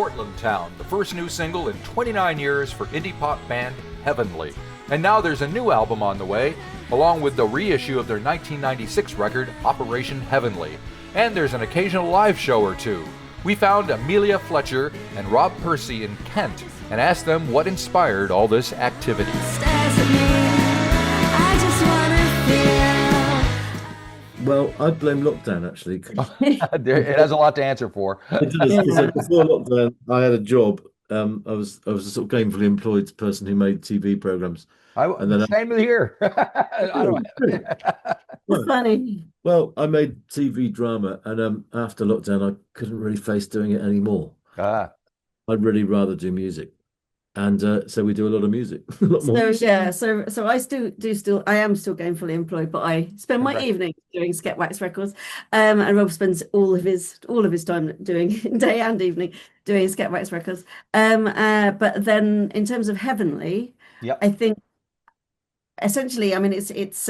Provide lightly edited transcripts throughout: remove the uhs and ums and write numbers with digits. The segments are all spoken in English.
Portland Town, the first new single in 29 years for indie pop band Heavenly. And now there's a new album on the way, along with the reissue of their 1996 record, Operation Heavenly. And there's an occasional live show or two. We found Amelia, Fletcher, and Rob Pursey in Kent and asked them what inspired all this activity. Well, I blame lockdown, actually. It has a lot to answer for. It does, so before lockdown, I had a job. I was a sort of gainfully employed person who made TV programs. Same here. Funny. Well, I made TV drama, and after lockdown, I couldn't really face doing it anymore. I'd really rather do music. And so we do a lot of music. A lot more. So I I am still gainfully employed, but I spend my evening doing Skep Wax records. And Rob spends all of his time doing day and evening doing Skep Wax records. But then in terms of Heavenly, I think essentially, I mean, it's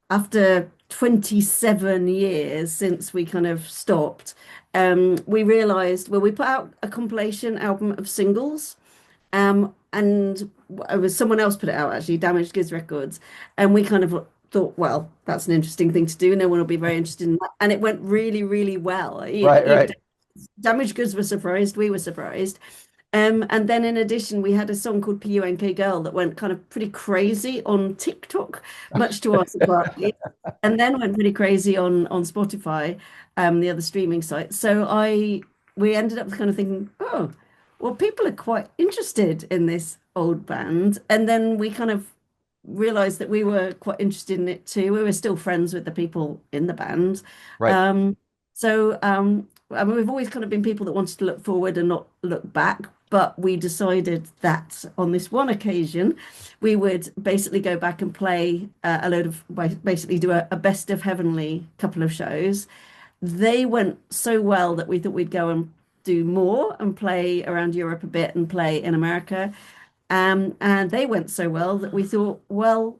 after 27 years since we kind of stopped, we realized, well, we put out a compilation album of singles, and it was someone else put it out, actually, Damaged Goods Records, and we kind of thought, well, that's an interesting thing to do. No one will be very interested in that. And it went really, really well. Right. Damaged Goods were surprised. We were surprised. And then in addition, we had a song called PUNK Girl that went kind of pretty crazy on TikTok, much to our surprise, and then went pretty crazy on Spotify, the other streaming site. So we ended up kind of thinking, oh, well, people are quite interested in this old band. And then we kind of realized that we were quite interested in it too. We were still friends with the people in the band. Right. I mean, we've always kind of been people that wanted to look forward and not look back. But we decided that on this one occasion, we would basically go back and play basically do a best of Heavenly couple of shows. They went so well that we thought we'd go and do more and play around Europe a bit and play in America. And they went so well that we thought, well,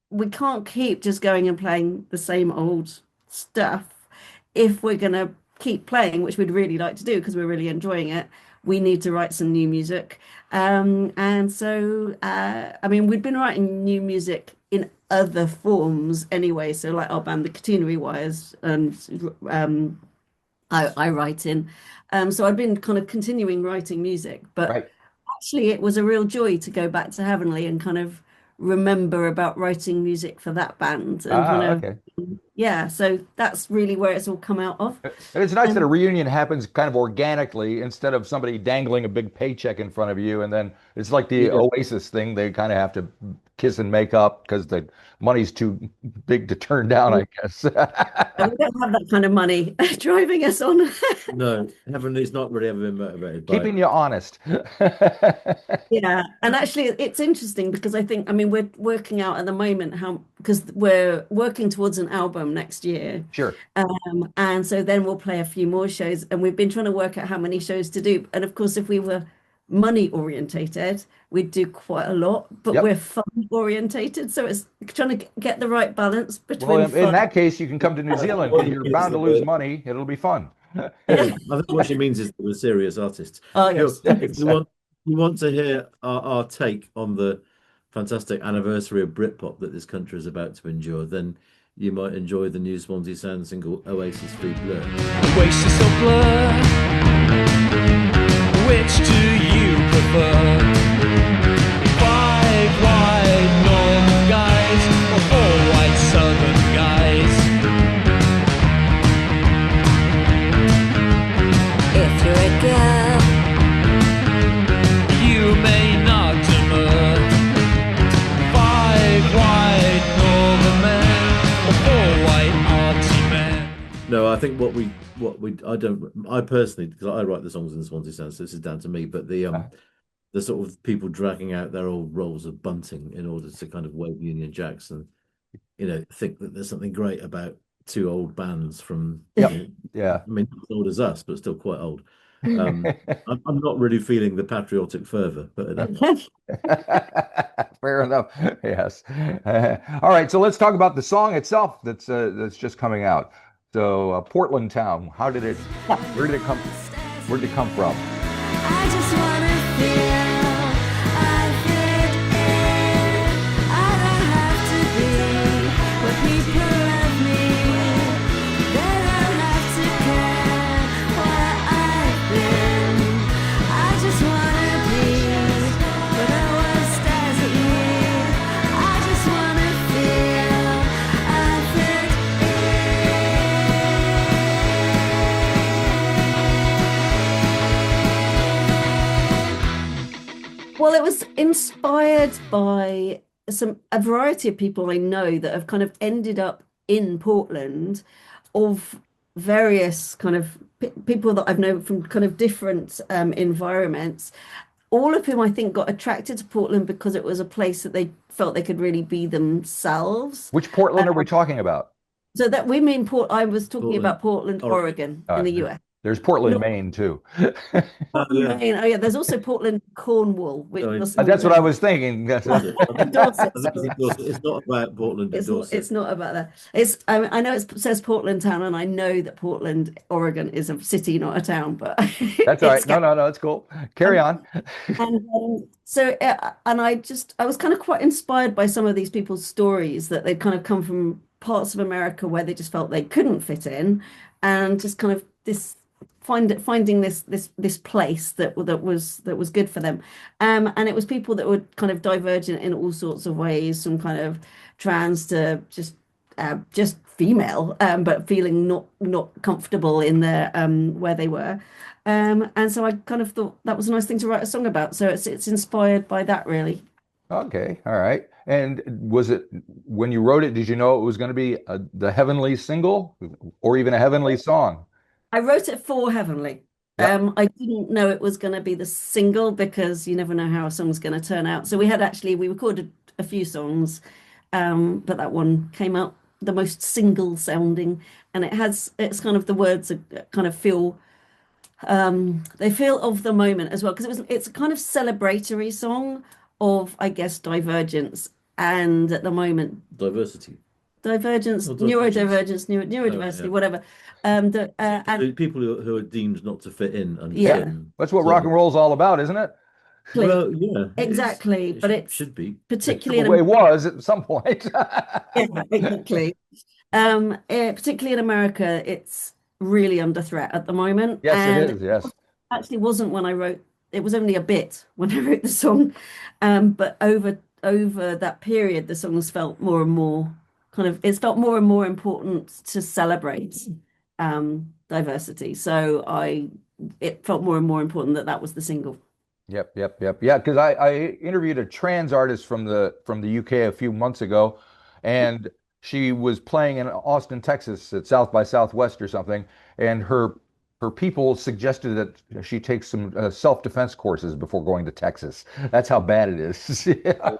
we can't keep just going and playing the same old stuff. If we're going to keep playing, which we'd really like to do because we're really enjoying it, we need to write some new music. And so, I mean, we'd been writing new music in other forms anyway. So like our band, the Catenary Wires, and I write in. So I'd been kind of continuing writing music. But actually, it was a real joy to go back to Heavenly and kind of remember about writing music for that band. And yeah, so that's really where it's all come out of. And it's nice that a reunion happens kind of organically instead of somebody dangling a big paycheck in front of you. And then it's like the Oasis thing. They kind of have to kiss and make up because the money's too big to turn down, I guess. We don't have that kind of money driving us on. No, Heavenly's not really ever been motivated by keeping you honest. Yeah, and actually it's interesting because I think, I mean, we're working out at the moment because we're working towards an album next year. Sure. And so then we'll play a few more shows, and we've been trying to work out how many shows to do. And of course, if we were money orientated, we'd do quite a lot, but we're fun orientated, so it's trying to get the right balance between in that case, you can come to New Zealand. You're bound to lose money. It'll be fun. I think what she means is that we're serious artists. Oh, yes. If you want to hear our take on the fantastic anniversary of Britpop that this country is about to endure, then you might enjoy the new Swansea Sound single Oasis v Blur. Oasis or Blur, which do you prefer? 5 white northern guys or 4 white southern guys? If you're a girl, you may not demur. 5 white northern men or 4 white arty men. No, I think I personally, because I write the songs in the Swansea Sound, so this is down to me, but the sort of people dragging out their old rolls of bunting in order to kind of wave Union Jacks and, think that there's something great about two old bands from, I mean, not as old as us, but still quite old. I'm not really feeling the patriotic fervor, but fair enough. Yes. All right. So let's talk about the song itself that's just coming out. So Portland Town, where did it come from? Where'd it come from? I just wanna feel I fit in. I don't have to be where people love me. They don't have to care where I've been. I just wanna be where no one stares at me. I just wanna feel I fit Well, it was inspired by a variety of people I know that have kind of ended up in Portland, of various kind of people that I've known from kind of different environments, all of whom I think got attracted to Portland because it was a place that they felt they could really be themselves. Which Portland are we talking about? So that we mean I was talking Portland, about Portland, Oregon, in the US. There's Portland, No. Maine, too. Yeah. Maine. Oh yeah, there's also Portland, Cornwall, which Sorry. was That's what I was thinking. Dorset. Dorset, I think it's not about Portland and Dorset. It's not about that. I know it says Portland town, and I know that Portland, Oregon, is a city, not a town. But That's all right. No, it's cool. Carry on. And and I was kind of quite inspired by some of these people's stories, that they'd kind of come from parts of America where they just felt they couldn't fit in, and just kind of finding this place that was good for them, and it was people that were kind of divergent in all sorts of ways, from kind of trans to just female, but feeling not comfortable in their where they were, and so I kind of thought that was a nice thing to write a song about. So it's inspired by that, really. Okay, all right. And was it, when you wrote it, did you know it was going to be the Heavenly single or even a Heavenly song? I wrote it for Heavenly. Yeah. I didn't know it was going to be the single, because you never know how a song's going to turn out. So we recorded a few songs, but that one came out the most single sounding, and it's kind of, the words are kind of they feel of the moment as well, because it's a kind of celebratory song of, I guess, divergence, and at the moment divergence, Or neurodivergence, Oh, neurodiversity, yeah. whatever. And People who are deemed not to fit in and Yeah. fit in. That's what rock and roll's all about, isn't it? Well, yeah, Exactly, but it should be. particularly It was at some point. yeah, exactly. Particularly in America, it's really under threat at the moment. Yes, and it is. Yes. actually wasn't when I wrote. It was only a bit when I wrote the song, but over that period, the songs felt more and more it felt more and more important to celebrate diversity. So it felt more and more important that was the single. Yep. Yeah, because I interviewed a trans artist from the UK a few months ago, and she was playing in Austin, Texas at South by Southwest or something, and her people suggested that she take some self-defense courses before going to Texas. That's how bad it is. Yeah.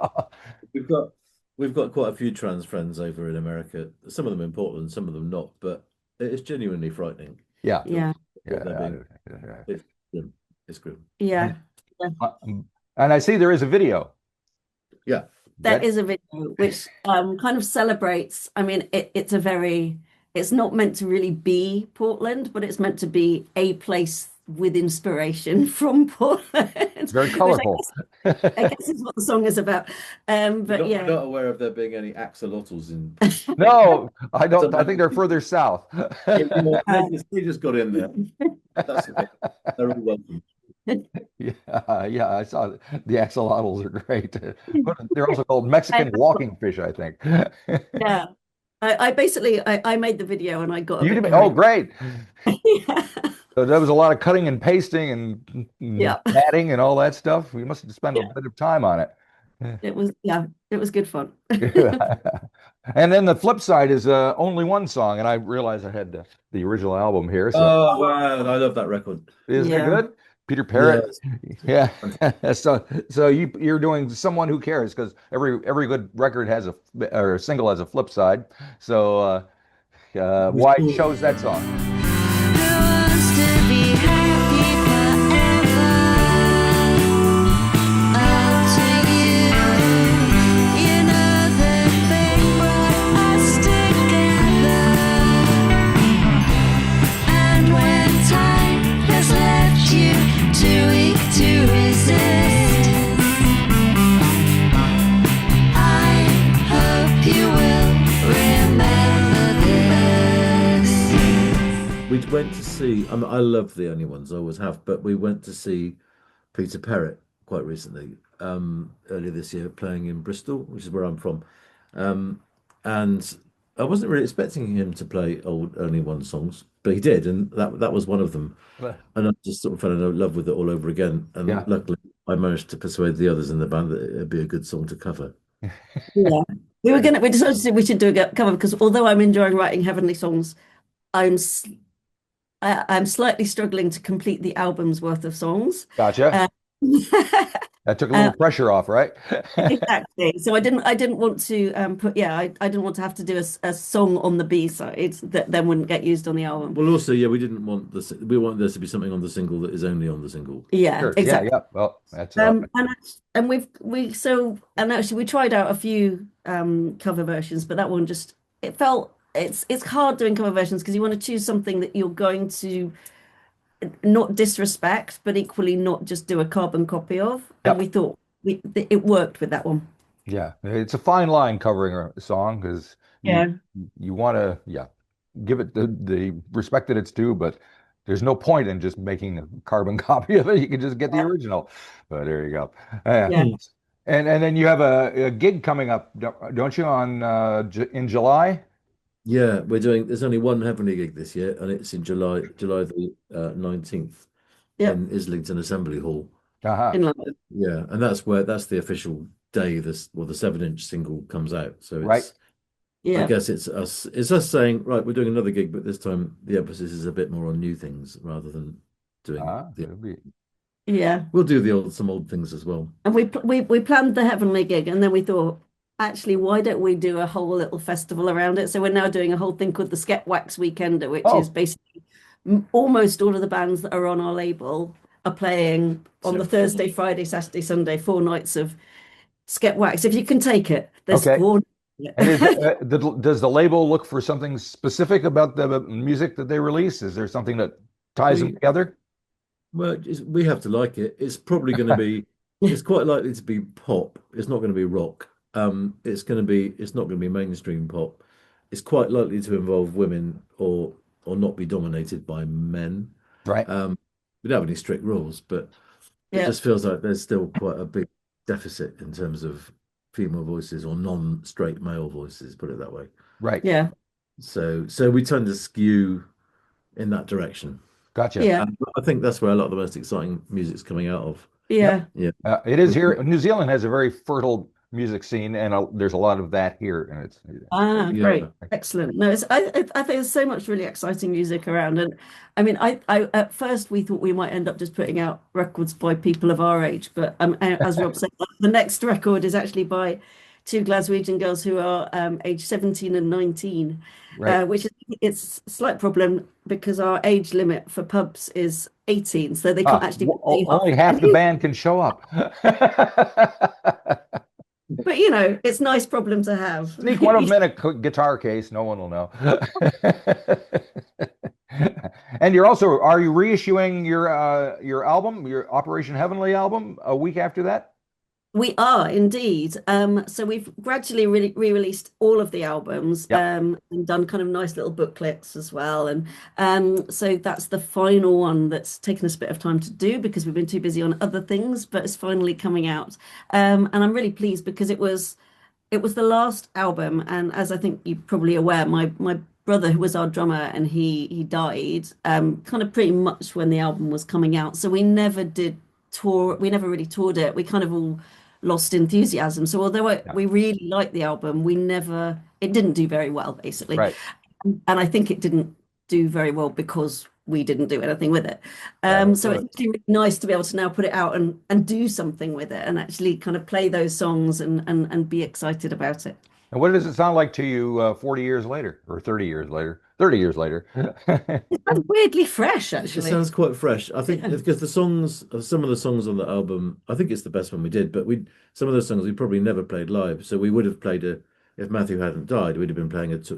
We've got quite a few trans friends over in America. Some of them in Portland, some of them not, but it's genuinely frightening. Yeah. Yeah, It's grim. yeah. And I see there is a video. Yeah. That is a video which kind of celebrates. I mean, it's not meant to really be Portland, but it's meant to be a place with inspiration from Portland. It's very colorful. I guess is what the song is about. But I'm not aware of there being any axolotls in. No, I don't. I think they're further south. They just got in there. That's okay. They're all welcome. Yeah, I saw the axolotls are great. But they're also called Mexican walking fish, I think. Yeah. I basically made the video and I got a You bit did, carried oh, great. Yeah. So there was a lot of cutting and pasting and Yeah. adding and all that stuff. We must have spent a bit of time on it. It was good fun. And then the flip side is only one song, and I realized I had the original album here. So Oh wow, I love that record. isn't it Yeah. good? Peter Parrott. Yes. Yeah. So you're doing Someone Who Cares, because every good record has or single has a flip side. So why chose that song? Who wants to be happy forever? Up to you. You know the thing brought us together. And when time has left went to see. I mean, I love the only ones, I always have, but we went to see Peter Perrett quite recently, earlier this year, playing in Bristol, which is where I'm from. And I wasn't really expecting him to play old only one songs, but he did, and that was one of them. Well, And I just sort of fell in love with it all over again. yeah. And luckily, I managed to persuade the others in the band that it'd be a good song to cover. Yeah. We decided we should do a cover because although I'm enjoying writing heavenly songs, I'm s- I'm slightly struggling to complete the album's worth of songs. Gotcha. Uh, That took a uh, little pressure off, right? exactly. So I didn't want to I didn't want to have to do a song on the B side that then wouldn't get used on the album. Well, also, yeah, we didn't want we want there to be something on the single that is only on the single. Yeah, Sure. Yeah, exactly. yeah. Well, that's And actually we tried out a few cover versions, but that one just it felt it's hard doing cover versions because you want to choose something that you're going to not disrespect, but equally not just do a carbon copy of. And Yep. we thought it worked with that one. Yeah. It's a fine line covering a song because Yeah. you want to give it the respect that it's due, but there's no point in just making a carbon copy of it. You can just get the original. But there you go. Yeah. And then you have a gig coming up, don't you, on in July? Yeah, we're doing. There's only one Heavenly gig this year, and it's in July the 19th Yeah. in Islington Assembly Hall. Uh-huh. In London. Yeah, and that's the official day the 7-inch single comes out. So Right. I Yeah. guess it's us saying, right, we're doing another gig, but this time the emphasis is a bit more on new things rather than doing It'll be Yeah. we'll do some old things as well. And we planned the Heavenly gig, and then we thought, actually, why don't we do a whole little festival around it? So we're now doing a whole thing called the Skepwax Weekender, which is basically almost all of the bands that are on our label are playing on the Thursday, Friday, Saturday, Sunday, 4 nights of Skepwax. If you can take it, there's Okay. 4. And does the label look for something specific about the music that they release? Is there something that ties them together? Well, we have to like it. It's probably going to be. It's quite likely to be pop. It's not going to be rock. It's not going to be mainstream pop. It's quite likely to involve women or not be dominated by men. Right. We don't have any strict rules, but it Yeah. just feels like there's still quite a big deficit in terms of female voices or non-straight male voices, put it that way. Right. Yeah. So we tend to skew in that direction. Gotcha. Yeah. I think that's where a lot of the most exciting music's coming out of. Yeah. Yeah. It is here. New Zealand has a very fertile music scene, and there's a lot of that here, and it's Ah, Yeah. great. Excellent. No, I think there's so much really exciting music around. And I mean, I at first we thought we might end up just putting out records by people of our age, but as Rob said, the next record is actually by 2 Glaswegian girls who are age 17 and 19, right. which it's a slight problem because our age limit for pubs is 18, so they can't actually Only half the band can show up. But you know, it's a nice problem to have. Sneak one of them in a guitar case, no one will know. And are you reissuing your album, your Operation Heavenly album, a week after that? We are indeed. So we've gradually re-released all of the albums, and done kind of nice little booklets as well. And so that's the final one that's taken us a bit of time to do because we've been too busy on other things, but it's finally coming out. And I'm really pleased because it was the last album, and as I think you're probably aware, my brother, who was our drummer, and he died kind of pretty much when the album was coming out. So we never did tour. We never really toured it. We kind of all lost enthusiasm. So although we really liked the album, it didn't do very well, basically. Right. And I think it didn't do very well because we didn't do anything with it. So it's actually really nice to be able to now put it out and do something with it and actually kind of play those songs and be excited about it. And what does it sound like to you 40 years later or 30 years later? 30 years later. It's weirdly fresh, It actually. sounds quite fresh. I think because some of the songs on the album, I think it's the best one we did, but some of those songs we probably never played live. So we would have played if Matthew hadn't died, we'd have been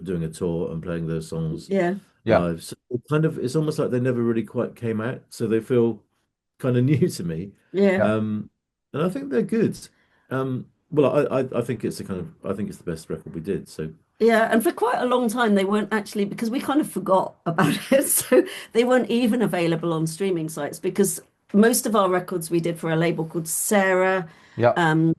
doing a tour and playing those songs Yeah. live. So it's almost like they never really quite came out. So they feel kind of new to me. Yeah. And I think they're good. Well, I think it's I think it's the best record we did. So Yeah, and for quite a long time they weren't actually because we kind of forgot about it. So they weren't even available on streaming sites because most of our records we did for a label called Sarah Yeah, um,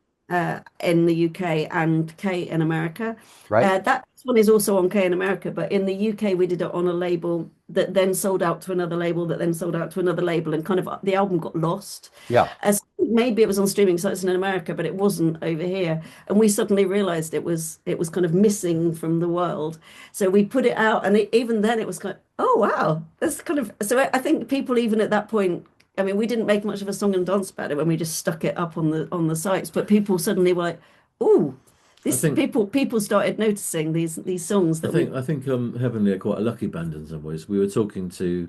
in the UK and K in America. right. That one is also on K in America, but in the UK we did it on a label that then sold out to another label that then sold out to another label, and kind of the album got lost. Yeah. As maybe it was on streaming sites in America, but it wasn't over here. And we suddenly realized it was kind of missing from the world. So we put it out, and even then it was kind of, oh wow, that's kind of. So I think people even at that point. I mean, we didn't make much of a song and dance about it when we just stuck it up on the sites, but people suddenly were like, "Oh, I this think people started noticing these songs that we." I think Heavenly are quite a lucky band in some ways. We were talking to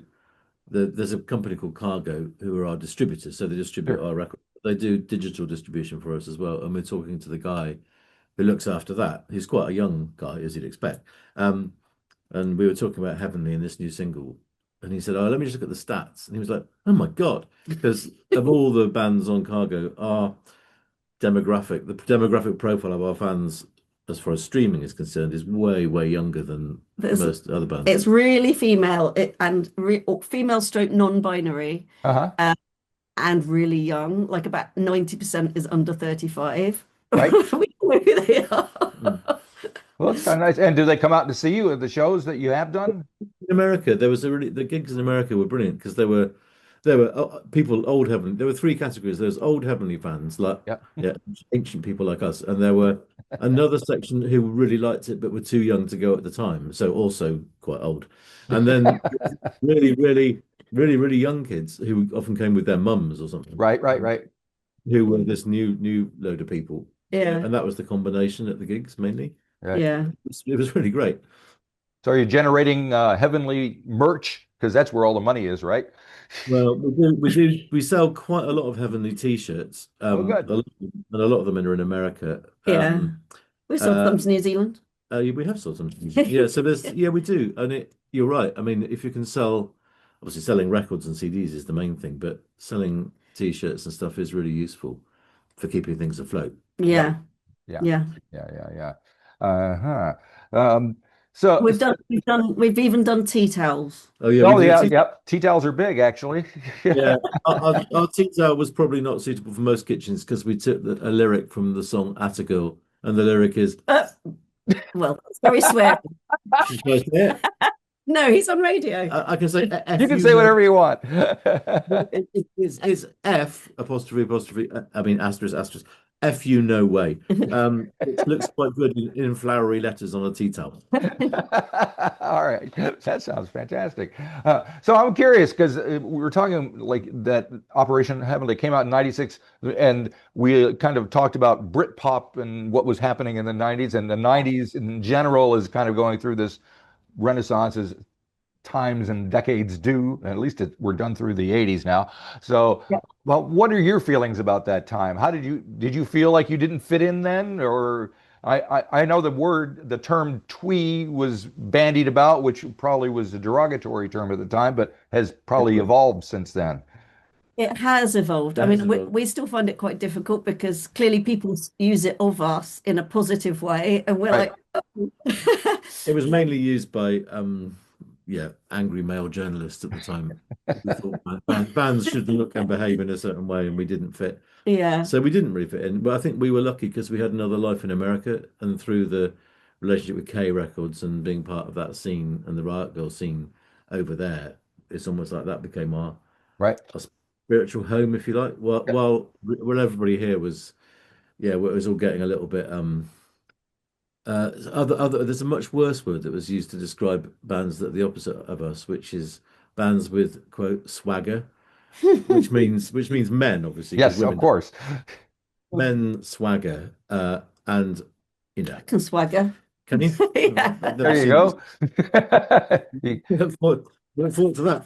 there's a company called Cargo who are our distributors, so they distribute Sure. our record. They do digital distribution for us as well, and we're talking to the guy who looks after that. He's quite a young guy, as you'd expect. And we were talking about Heavenly and this new single, and he said, "Oh, let me just look at the stats." And he was like, "Oh my God," because of all the bands on Cargo, the demographic profile of our fans, as far as streaming is concerned, is way, way younger than There's, most other bands. it's really female and or female stroke non-binary Uh-huh. and really young. Like about 90% is under 35. Right. We know who they are. Well, it's kind of nice. And do they come out to see you at the shows that you have done? In America, the gigs in America were brilliant because there were people old Heavenly. There were three categories. There was old Heavenly fans, like Yeah. yeah, ancient people like us, and there were another section who really liked it but were too young to go at the time, so also quite old. And then really, really, really, really young kids who often came with their mums or something, Right, right, right. who were this new load of people. Yeah, And that was the combination at the gigs mainly. Right. yeah. It was really great. So are you generating Heavenly merch? Because that's where all the money is, right? Well, we sell quite a lot of Heavenly t-shirts. Oh, good. And a lot of them are in America. Yeah. We sold uh, them to New Zealand. We have sold some. Yeah, so we do. And you're right. I mean, if you can sell, obviously selling records and CDs is the main thing, but selling t-shirts and stuff is really useful for keeping things afloat. Yeah, Yeah. yeah. Yeah. Uh-huh. So We've even done tea towels. Oh yeah, oh we yeah, did. yep. Tea towels are big, actually. Yeah, our tea towel was probably not suitable for most kitchens because we took a lyric from the song "At a Girl," and the lyric is, Well, it's very swearing. should I say it? No, he's on radio. I can say You can say whatever you want. It's F apostrophe I mean asterisk F you no way. It looks quite good in flowery letters on a tea towel. All right, that sounds fantastic. So I'm curious because we were talking like that Operation Heavenly came out in '96, and we kind of talked about Britpop and what was happening in the '90s, and the '90s in general is kind of going through this renaissance as times and decades do. At least we're done through the '80s now. So, Yeah. well, what are your feelings about that time? How did you feel like you didn't fit in then, or I know the term twee was bandied about, which probably was a derogatory term at the time, but has probably evolved since then. It has evolved. I It has mean, evolved. we still find it quite difficult because clearly people use it of us in a positive way, and we're Right. like, oh. It was mainly used by angry male journalists at the time. We thought bands should look and behave in a certain way, and we didn't fit. Yeah, So we didn't really fit in. But I think we were lucky because we had another life in America, and through the relationship with K Records and being part of that scene and the Riot Girl scene over there, it's almost like that became our Right. spiritual home, if you like. While everybody here was, it was all getting a little bit there's a much worse word that was used to describe bands that the opposite of us, which is bands with quote swagger, which means men, obviously, 'cause Yes, of women course. men swagger, and can swagger. can you? Yeah. I've never There you seen go. Look forward to that.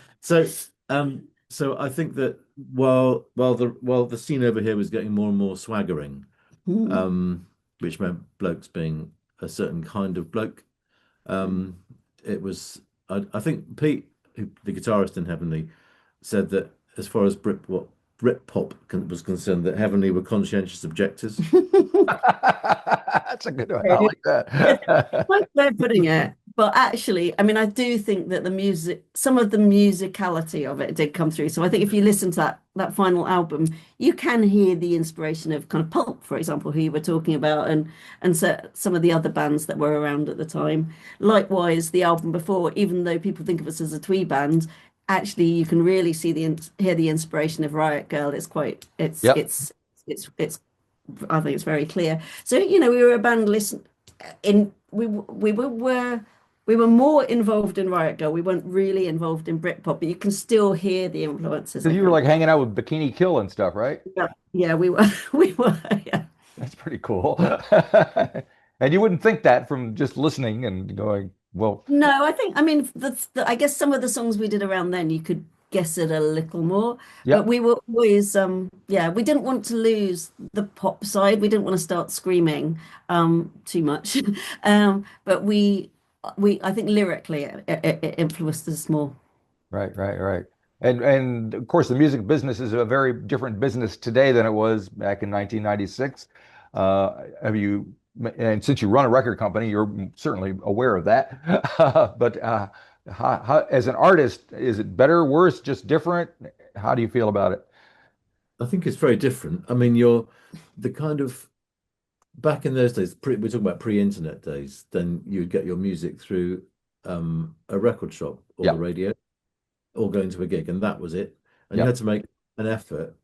So I think that while the scene over here was getting more and more swaggering, which meant blokes being a certain kind of bloke, it was I think Pete, the guitarist in Heavenly, said that as far as Britpop was concerned, that Heavenly were conscientious objectors. That's a good one. I like that. Like they're putting it. But actually, I mean, I do think that the music, some of the musicality of it did come through. So I think if you listen to that final album, you can hear the inspiration of kind of Pulp, for example, who you were talking about, and so some of the other bands that were around at the time. Likewise, the album before, even though people think of us as a twee band, actually you can really see hear the inspiration of Riot Girl. It's quite Yep. it's I think it's very clear. So, you know, we were a band we were more involved in Riot Girl. We weren't really involved in Britpop, but you can still hear the influences. So I you were think. like hanging out with Bikini Kill and stuff, right? Yeah, we were we were, yeah. That's pretty cool. And you wouldn't think that from just listening and going, well, No, I mean, I guess some of the songs we did around then, you could guess it a little more. yeah, But we were always, we didn't want to lose the pop side. We didn't want to start screaming too much. But I think lyrically it influenced us more. right. And of course, the music business is a very different business today than it was back in 1996. And since you run a record company, you're certainly aware of that. But as an artist, is it better, worse, just different? How do you feel about it? I think it's very different. I mean, the kind of back in those days, we're talking about pre-internet days, then you'd get your music through a record shop or Yeah. the radio or going to a gig, and that was it. And Yeah. you had to make an effort,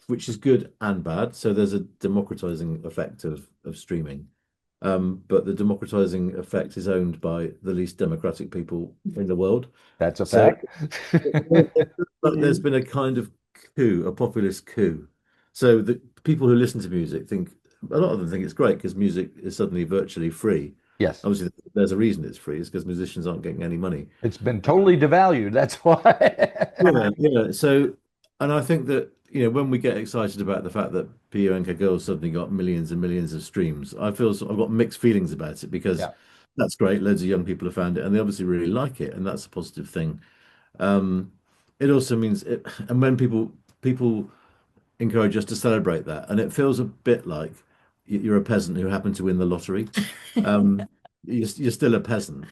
which is good and bad. So there's a democratizing effect of streaming. But the democratizing effect is owned by the least democratic people in the world. That's a So fact. but there's been a kind of coup, a populist coup. So the people who listen to music think, a lot of them think it's great because music is suddenly virtually free. Yes, Obviously, there's a reason it's free. It's because musicians aren't getting any money. it's been totally devalued. That's why. Yeah. So, and I think that, when we get excited about the fact that Pionka Girl suddenly got millions and millions of streams, I've got mixed feelings about it because Yeah. that's great. Loads of young people have found it and they obviously really like it, and that's a positive thing. It also means and when people encourage us to celebrate that, and it feels a bit like you're a peasant who happened to win the lottery. You're still a peasant.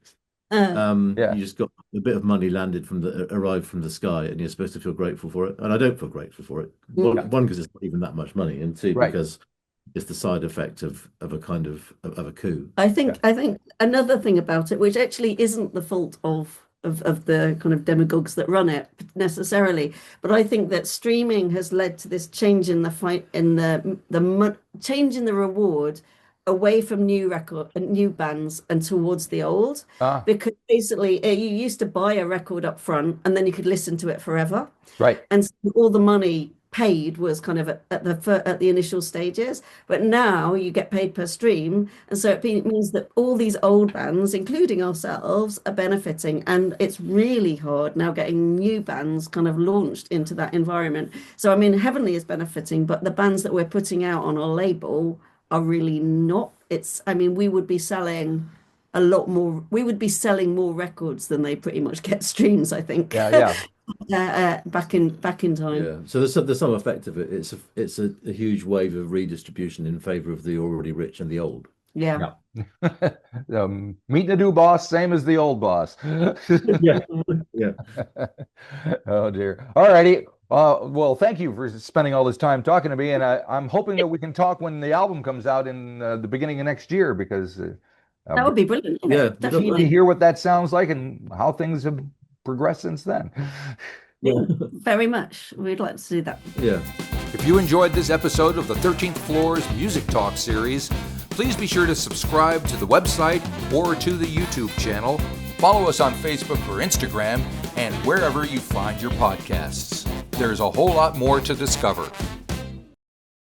Yeah. You just got a bit of money arrived from the sky, and you're supposed to feel grateful for it. And I don't feel grateful for it. One, because it's not even that much money, and two, Right. because it's the side effect of a kind of a coup. I think another thing about it, which actually isn't the fault of the kind of demagogues that run it necessarily, but I think that streaming has led to this change in the fight in the change in the reward away from new bands and towards the old, because basically you used to buy a record up front and then you could listen to it forever, Right. and so all the money paid was kind of at the initial stages, but now you get paid per stream, and so it means that all these old bands, including ourselves, are benefiting, and it's really hard now getting new bands kind of launched into that environment. So I mean, Heavenly is benefiting, but the bands that we're putting out on our label are really not. I mean, we would be selling a lot more. We would be selling more records than they pretty much get streams, I think. Yeah. back in time. Yeah. So there's some effect of it. It's a huge wave of redistribution in favor of the already rich and the old. Yeah. Meet the new boss, same as the old boss. Yeah. Yeah. Oh dear. All righty. Well, thank you for spending all this time talking to me, and I'm hoping that we can talk when the album comes out in the beginning of next year, because That would be brilliant. Yeah, to Definitely. hear what that sounds like and how things have progressed since then. Yeah. Very much. We'd like to do that. Yeah. If you enjoyed this episode of the 13th Floor's Music Talk series, please be sure to subscribe to the website or to the YouTube channel. Follow us on Facebook or Instagram and wherever you find your podcasts. There's a whole lot more to discover.